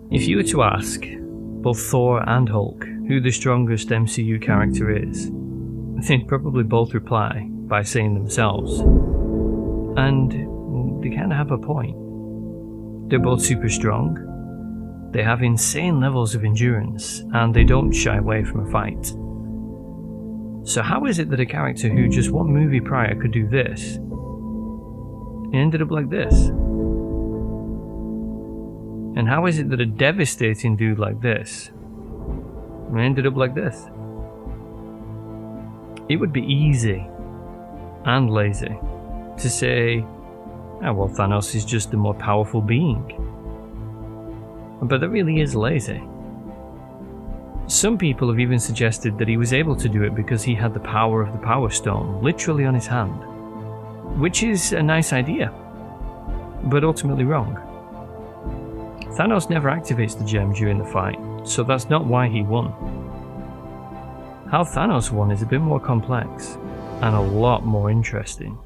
If you were to ask both Thor and Hulk who the strongest MCU character is, they'd probably both reply by saying themselves. And they kind of have a point. They're both super strong, they have insane levels of endurance, and they don't shy away from a fight. So how is it that a character who just one movie prior could do this, ended up like this? And how is it that a devastating dude like this ended up like this? It would be easy and lazy to say, oh, well, Thanos is just a more powerful being. But that really is lazy. Some people have even suggested that he was able to do it because he had the power of the Power Stone literally on his hand, which is a nice idea, but ultimately wrong. Thanos never activates the gem during the fight, so that's not why he won. How Thanos won is a bit more complex, and a lot more interesting.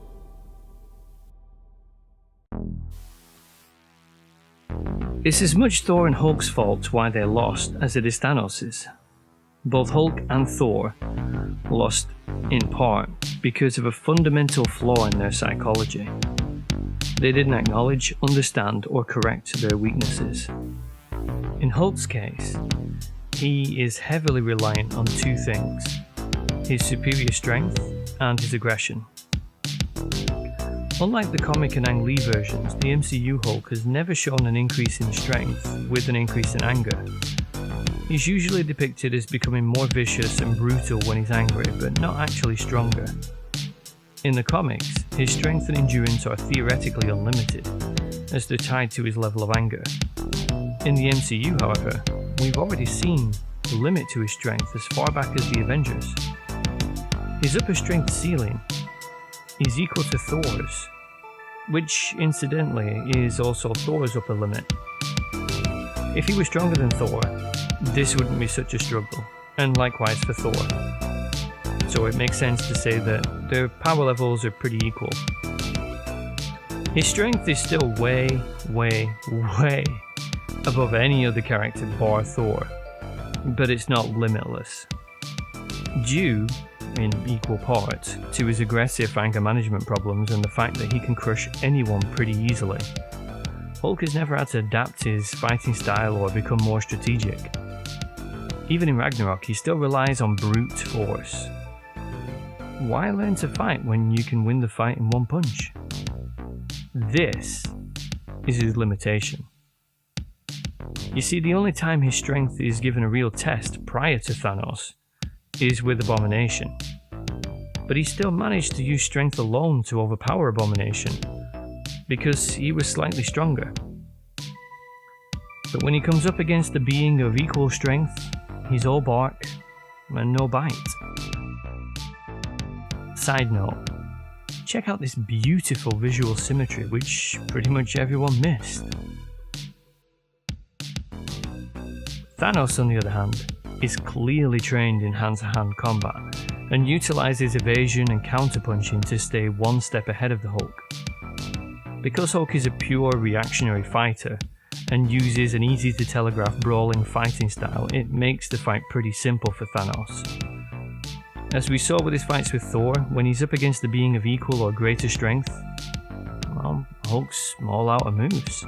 It's as much Thor and Hulk's fault why they lost as it is Thanos's. Both Hulk and Thor lost in part because of a fundamental flaw in their psychology. They didn't acknowledge, understand, or correct their weaknesses. In Hulk's case, he is heavily reliant on two things: his superior strength and his aggression. Unlike the comic and Ang Lee versions, the MCU Hulk has never shown an increase in strength with an increase in anger. He's usually depicted as becoming more vicious and brutal when he's angry, but not actually stronger. In the comics, his strength and endurance are theoretically unlimited, as they're tied to his level of anger. In the MCU, however, we've already seen the limit to his strength as far back as the Avengers. His upper strength ceiling is equal to Thor's, which incidentally is also Thor's upper limit. If he was stronger than Thor, this wouldn't be such a struggle, and likewise for Thor. So it makes sense to say that their power levels are pretty equal. His strength is still way above any other character bar Thor, but it's not limitless. Due, in equal part, to his aggressive anger management problems and the fact that he can crush anyone pretty easily, Hulk has never had to adapt his fighting style or become more strategic. Even in Ragnarok, he still relies on brute force. Why learn to fight when you can win the fight in one punch? This is his limitation. You see, the only time his strength is given a real test prior to Thanos is with Abomination. But he still managed to use strength alone to overpower Abomination, because he was slightly stronger. But when he comes up against a being of equal strength, he's all bark and no bite. Side note, check out this beautiful visual symmetry which pretty much everyone missed. Thanos, on the other hand, is clearly trained in hand-to-hand combat and utilizes evasion and counterpunching to stay one step ahead of the Hulk. Because Hulk is a pure reactionary fighter and uses an easy-to-telegraph brawling fighting style, it makes the fight pretty simple for Thanos. As we saw with his fights with Thor, when he's up against a being of equal or greater strength, well, Hulk's all out of moves.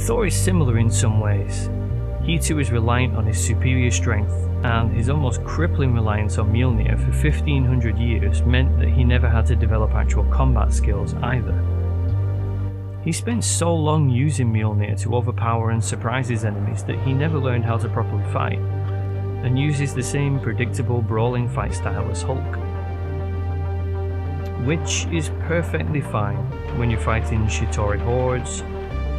Thor is similar in some ways. He too is reliant on his superior strength, and his almost crippling reliance on Mjolnir for 1500 years meant that he never had to develop actual combat skills either. He spent so long using Mjolnir to overpower and surprise his enemies that he never learned how to properly fight, and uses the same predictable brawling fight style as Hulk. which is perfectly fine when you're fighting Shitori hordes,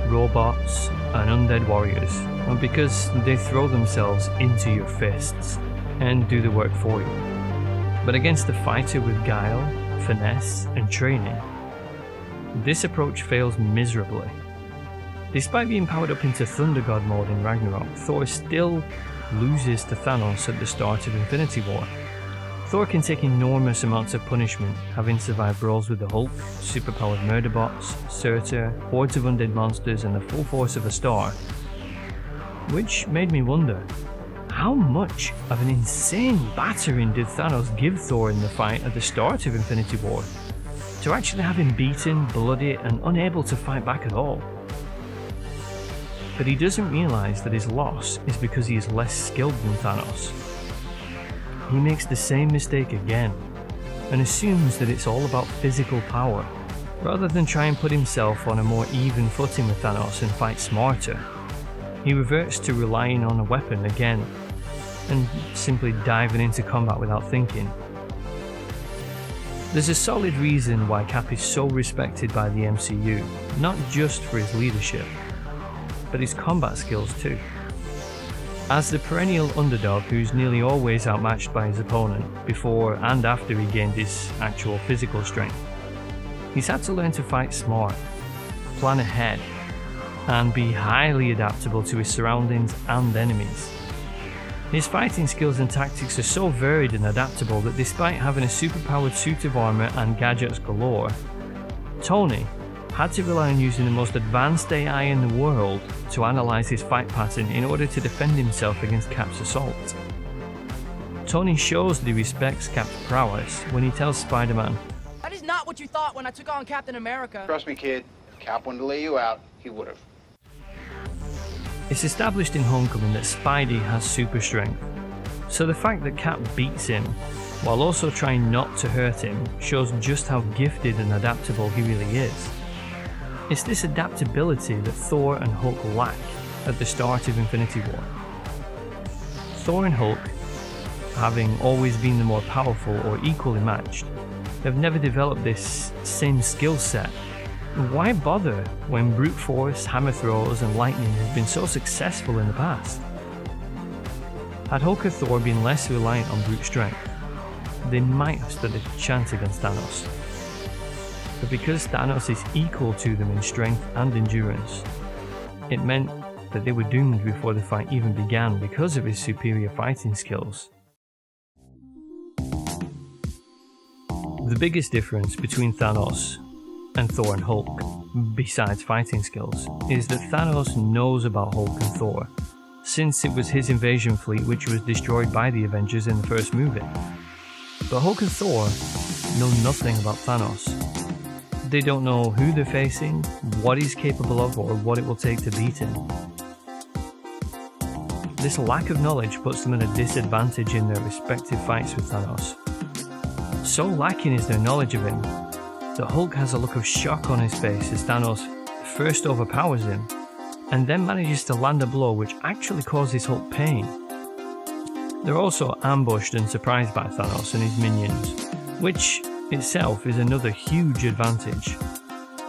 robots, and undead warriors, and because they throw themselves into your fists and do the work for you. But against a fighter with guile, finesse, and training, this approach fails miserably. Despite being powered up into Thunder God mode in Ragnarok, Thor still loses to Thanos at the start of Infinity War. Thor can take enormous amounts of punishment, having survived brawls with the Hulk, superpowered murder bots, Surtur, hordes of undead monsters, and the full force of a star. Which made me wonder, how much of an insane battering did Thanos give Thor in the fight at the start of Infinity War, to actually have him beaten, bloody, and unable to fight back at all? But he doesn't realise that his loss is because he is less skilled than Thanos. He makes the same mistake again, and assumes that it's all about physical power, rather than try and put himself on a more even footing with Thanos and fight smarter. He reverts to relying on a weapon again, and simply diving into combat without thinking. There's a solid reason why Cap is so respected by the MCU, not just for his leadership, but his combat skills too. As the perennial underdog who's nearly always outmatched by his opponent before and after he gained his actual physical strength, he's had to learn to fight smart, plan ahead, and be highly adaptable to his surroundings and enemies. His fighting skills and tactics are so varied and adaptable that despite having a superpowered suit of armor and gadgets galore, Tony had to rely on using the most advanced AI in the world to analyse his fight pattern in order to defend himself against Cap's assault. Tony shows that he respects Cap's prowess when he tells Spider-Man, "That is not what you thought when I took on Captain America." Trust me, kid. If Cap wanted to lay you out, he would have. It's established in Homecoming that Spidey has super strength, so the fact that Cap beats him, while also trying not to hurt him, shows just how gifted and adaptable he really is. It's this adaptability that Thor and Hulk lack at the start of Infinity War. Thor and Hulk, having always been the more powerful or equally matched, have never developed this same skill set. Why bother when brute force, hammer throws, and lightning have been so successful in the past? Had Hulk or Thor been less reliant on brute strength, they might have stood a chance against Thanos. But because Thanos is equal to them in strength and endurance, it meant that they were doomed before the fight even began because of his superior fighting skills. The biggest difference between Thanos and Thor and Hulk, besides fighting skills, is that Thanos knows about Hulk and Thor, since it was his invasion fleet which was destroyed by the Avengers in the first movie. But Hulk and Thor know nothing about Thanos. They don't know who they're facing, what he's capable of, or what it will take to beat him. This lack of knowledge puts them at a disadvantage in their respective fights with Thanos. So lacking is their knowledge of him, that Hulk has a look of shock on his face as Thanos first overpowers him, and then manages to land a blow which actually causes Hulk pain. They're also ambushed and surprised by Thanos and his minions, which itself is another huge advantage.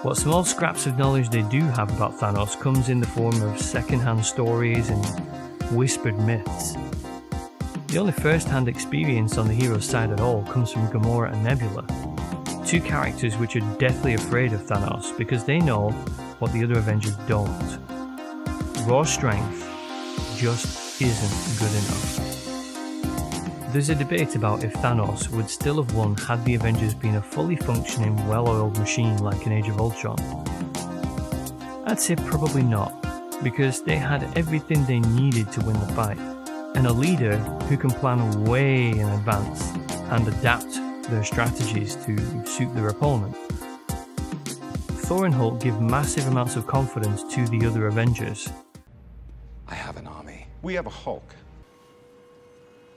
What small scraps of knowledge they do have about Thanos comes in the form of second-hand stories and whispered myths. The only first-hand experience on the hero's side at all comes from Gamora and Nebula, two characters which are deathly afraid of Thanos because they know what the other Avengers don't. Raw strength just isn't good enough. There's a debate about if Thanos would still have won had the Avengers been a fully functioning, well-oiled machine like in Age of Ultron. I'd say probably not, because they had everything they needed to win the fight, and a leader who can plan way in advance and adapt their strategies to suit their opponent. Thor and Hulk give massive amounts of confidence to the other Avengers. I have an army. We have a Hulk.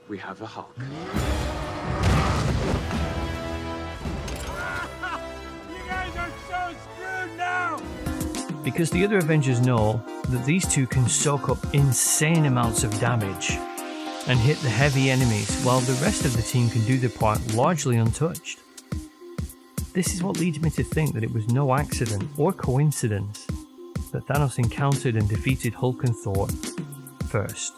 We have a Hulk. You guys are so screwed now! Because the other Avengers know that these two can soak up insane amounts of damage and hit the heavy enemies while the rest of the team can do their part largely untouched. This is what leads me to think that it was no accident or coincidence that Thanos encountered and defeated Hulk and Thor first.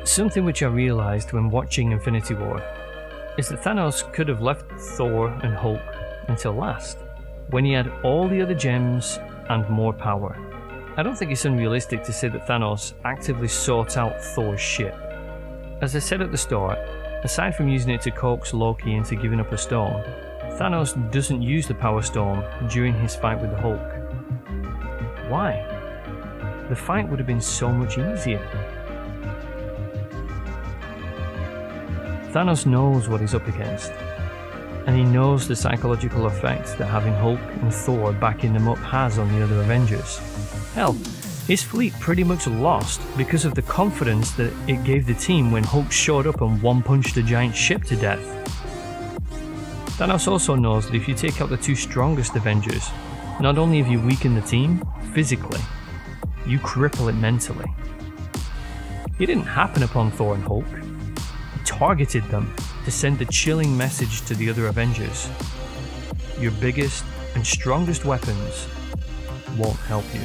Something which I realised when watching Infinity War is that Thanos could have left Thor and Hulk until last, when he had all the other gems and more power. I don't think it's unrealistic to say that Thanos actively sought out Thor's ship. As I said at the start, aside from using it to coax Loki into giving up a stone, Thanos doesn't use the Power Stone during his fight with the Hulk. Why? The fight would have been so much easier. Thanos knows what he's up against, and he knows the psychological effect that having Hulk and Thor backing them up has on the other Avengers. Hell, his fleet pretty much lost because of the confidence that it gave the team when Hulk showed up and one-punched a giant ship to death. Thanos also knows that if you take out the two strongest Avengers, not only have you weakened the team physically, you cripple it mentally. It didn't happen upon Thor and Hulk. He targeted them to send a chilling message to the other Avengers. Your biggest and strongest weapons won't help you.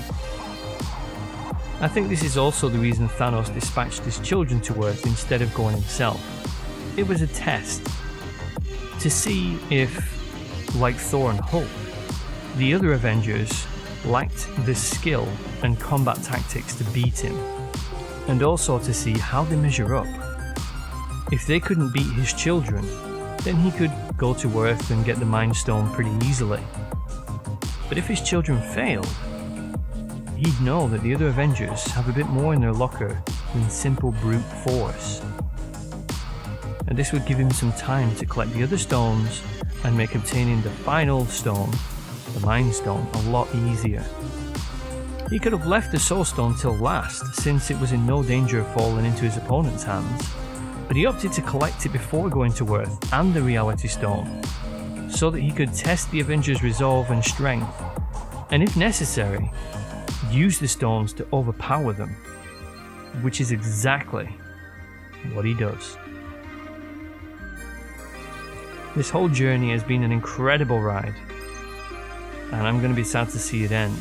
I think this is also the reason Thanos dispatched his children to Earth instead of going himself. It was a test to see if, like Thor and Hulk, the other Avengers lacked the skill and combat tactics to beat him, and also to see how they measure up. If they couldn't beat his children, then he could go to Earth and get the Mind Stone pretty easily. But if his children failed, he'd know that the other Avengers have a bit more in their locker than simple brute force. And this would give him some time to collect the other stones and make obtaining the final stone, the Mind Stone, a lot easier. He could have left the Soul Stone till last, since it was in no danger of falling into his opponent's hands, but he opted to collect it before going to Earth and the Reality Stone, so that he could test the Avengers' resolve and strength, and if necessary, use the stones to overpower them, which is exactly what he does. This whole journey has been an incredible ride, and I'm going to be sad to see it end.